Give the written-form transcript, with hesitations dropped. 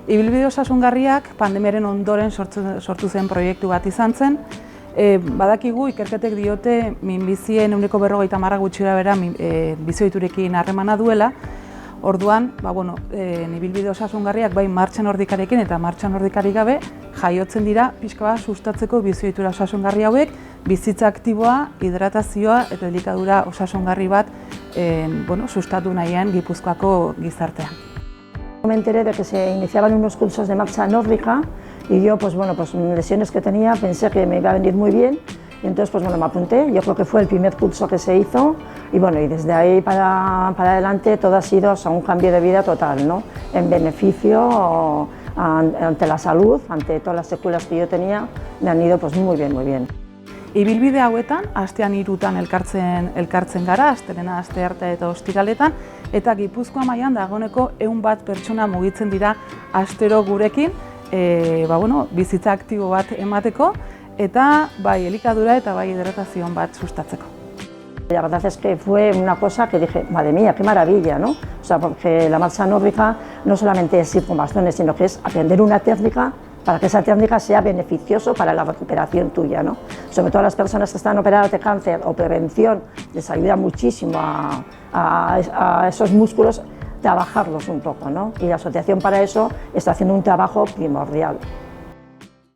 Ibilbide osasungarriak pandemiaren ondoren sortu zen proiektu bat izan zen. Badakigu ikerketek diote minbizien 40% gutxira bera bizioiturekin harremana duela. Orduan, ibilbide osasungarriak bai martxan ordikarekin eta martxan ordikarik gabe jaiotzen dira pixka bat sustatzeko bizioitura osasungarri hauek, bizitza aktiboa, hidratazioa eta elikadura osasungarri bat sustatu nahian Gipuzkoako gizartean. Me enteré de que se iniciaban unos cursos de marcha nórdica y yo, pues lesiones que tenía, pensé que me iba a venir muy bien y entonces me apunté. Yo creo que fue el primer curso que se hizo y desde ahí para adelante todo ha sido un cambio de vida total, ¿no? En beneficio ante la salud, ante todas las secuelas que yo tenía, me han ido muy bien, muy bien. Ibilbide hauetan, astean 3 elkartzen gara, astelena, asteartea eta ostiraletan, eta Gipuzkoa mailan dagoeneko 100 pertsona mugitzen dira astero gurekin, bizitza aktibo bat emateko, eta bai elikadura eta bai hidratazio bat sustatzeko. La verdad es que fue una cosa que dije, madre mía, qué maravilla, ¿no? O sea, porque la marcha nórdica no solamente es ir con bastones, sino que es aprender una técnica para que esa técnica sea beneficioso para la recuperación tuya, ¿no? Sobre todo las personas que están operadas de cáncer o prevención, les ayuda muchísimo a esos músculos trabajarlos un poco, ¿no? Y la asociación para eso está haciendo un trabajo primordial.